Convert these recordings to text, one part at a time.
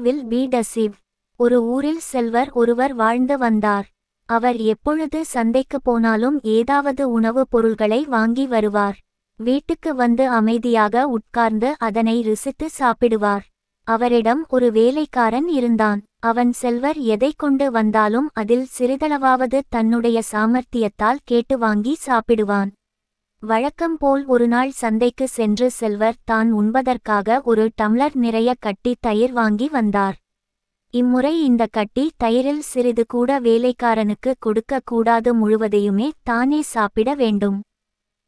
Will be டசிவ். ஒரு ஊரில் செல்வர் ஒருவர் வாழ்ந்து வந்தார். அவர் எப்பொழுது சந்தைக்கு போனாலும் ஏதாவது உணவுப் பொருள்களை வாங்கி வருவார். வீட்டுக்கு வந்து அமைதியாக உட்கார்ந்து அதனை ருசித்து சாப்பிடுவார். அவரிடம் ஒரு வேலைக்காரன் இருந்தான். அவன் செல்வர் எதை கொண்டு வந்தாலும் அதில் சிறிதளவாவது தன்னுடைய சாமர்த்தியத்தால் கேட்டு வாங்கி சாப்பிடுவான். வழக்கம் போல் ஒருநாள் சந்தைக்கு சென்று செல்வர் தான் உண்பதற்காக ஒரு டம்ளர் நிறைய கட்டி தயிர் வாங்கி வந்தார். இம்முறை இந்த கட்டி தயிரில் சிறிது கூட வேலைக்காரனுக்கு கொடுக்க கூடாது, முழுவதையுமே தானே சாப்பிட வேண்டும்.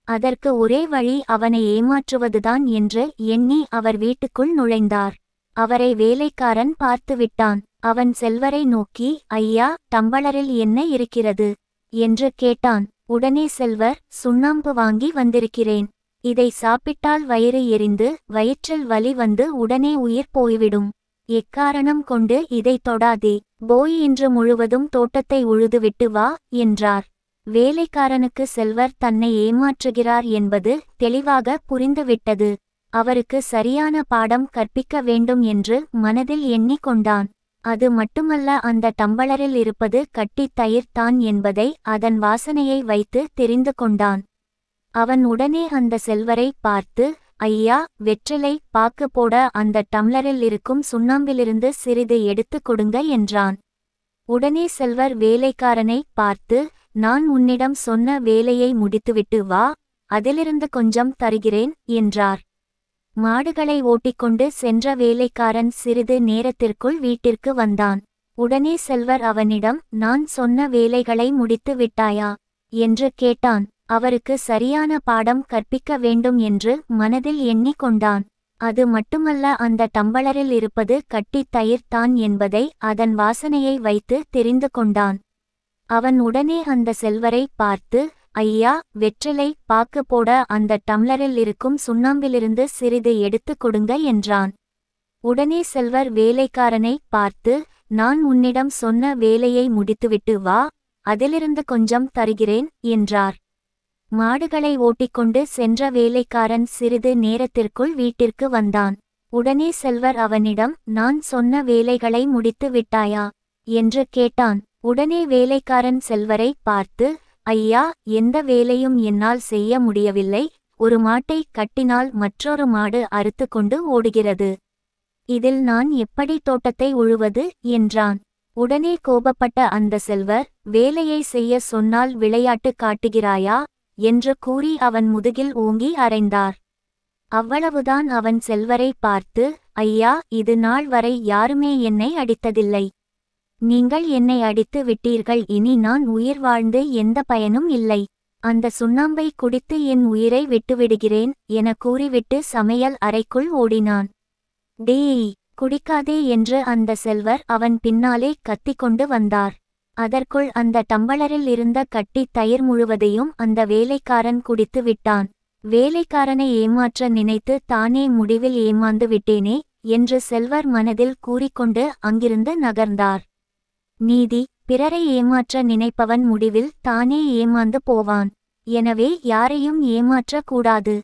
அதற்கு ஒரே வழி அவனை ஏமாற்றுவதுதான் என்று எண்ணி அவர் வீட்டுக்குள் நுழைந்தார். அவரை வேலைக்காரன் பார்த்துவிட்டான். அவன் செல்வரை நோக்கி, ஐயா, டம்ளரில் என்ன இருக்கிறது என்று கேட்டான். உடனே செல்வர், சுண்ணாம்பு வாங்கி வந்திருக்கிறேன். இதை சாப்பிட்டால் வயிறு எரிந்து வயிற்றில் வலி வந்து உடனே உயிர் போய்விடும். எக்காரணம் கொண்டு இதை தொடாதே. போய் இன்று முழுவதும் தோட்டத்தை உழுதுவிட்டு வா என்றார். வேலைக்காரனுக்கு செல்வர் தன்னை ஏமாற்றுகிறார் என்பது தெளிவாக புரிந்துவிட்டது. அவருக்கு சரியான பாடம் கற்பிக்க வேண்டும் என்று மனதில் எண்ணிக்கொண்டான். அது மட்டுமல்ல, அந்த டம்ளரில் இருப்பது கட்டி தயிர் தான் என்பதை அதன் வாசனையை வைத்து தெரிந்து கொண்டான். அவன் உடனே அந்த செல்வரை பார்த்து, ஐயா, வெற்றிலை பாக்கு போட அந்த டம்ளரில் இருக்கும் சுண்ணாம்பிலிருந்து சிறிது எடுத்து கொடுங்க என்றான். உடனே செல்வர் வேலைக்காரனை பார்த்து, நான் உன்னிடம் சொன்ன வேலையை முடித்துவிட்டு வா, அதிலிருந்து கொஞ்சம் தருகிறேன் என்றார். மாடுகளை ஓட்டிக்கொண்டு சென்ற வேலைக்காரன் சிறிது நேரத்திற்குள் வீட்டிற்கு வந்தான். உடனே செல்வர் அவனிடம், நான் சொன்ன வேலைகளை முடித்து விட்டாயா என்று கேட்டான். அவருக்கு சரியான பாடம் கற்பிக்க வேண்டும் என்று மனதில் எண்ணிக்கொண்டான். அது மட்டுமல்ல, அந்த டம்ளரில் இருப்பது கட்டி தயிர் தான் என்பதை அதன் வாசனையை வைத்து தெரிந்து கொண்டான். அவன் உடனே அந்த செல்வரை பார்த்து, ஐயா, வெற்றிலை பாக்கு போட அந்த டம்ளரில் இருக்கும் சுண்ணாம்பிலிருந்து சிறிது எடுத்து கொடுங்க என்றான். உடனே செல்வர் வேலைக்காரனை பார்த்து, நான் உன்னிடம் சொன்ன வேலையை முடித்துவிட்டு வா, அதிலிருந்து கொஞ்சம் தருகிறேன் என்றார். மாடுகளை ஓட்டிக்கொண்டு சென்ற வேலைக்காரன் சிறிது நேரத்திற்குள் வீட்டிற்கு வந்தான். உடனே செல்வர் அவனிடம், நான் சொன்ன வேலைகளை முடித்து விட்டாயா என்று கேட்டான். உடனே வேலைக்காரன் செல்வரை பார்த்து, ஐயா, எந்த வேலையும் என்னால் செய்ய முடியவில்லை. ஒரு மாட்டை கட்டினால் மற்றொரு மாடு அறுத்து கொண்டு ஓடுகிறது. இதில் நான் எப்படி தோட்டத்தை உழுவது என்றான். உடனே கோபப்பட்ட அந்த செல்வர், வேலையை செய்ய சொன்னால் விளையாட்டு காட்டுகிறாயா என்று கூறி அவன் முதுகில் ஓங்கி அறைந்தார். அவ்வளவுதான். அவன் செல்வரை பார்த்து, ஐயா, இது நாள் வரை யாருமே என்னை அடித்ததில்லை. நீங்கள் என்னை அடித்து விட்டீர்கள். இனி நான் உயிர் வாழ்ந்து எந்த பயனும் இல்லை. அந்த சுண்ணாம்பை குடித்து என் உயிரை விட்டுவிடுகிறேன் என கூறிவிட்டு சமையல் அறைக்குள் ஓடினான். டேய், குடிக்காதே என்று அந்த செல்வர் அவன் பின்னாலே கத்திக்கொண்டு வந்தார். அதற்குள் அந்த டம்ளரில் இருந்த கட்டி தயிர் முழுவதையும் அந்த வேலைக்காரன் குடித்து விட்டான். வேலைக்காரனை ஏமாற்ற நினைத்து தானே முடிவில் ஏமாந்து விட்டேனே என்று செல்வர் மனதில் கூறிக்கொண்டு அங்கிருந்து நகர்ந்தார். நீதி: பிறரை ஏமாற்ற நினைப்பவன் முடிவில் தானே ஏமாந்து போவான். எனவே யாரையும் ஏமாற்றக் கூடாது.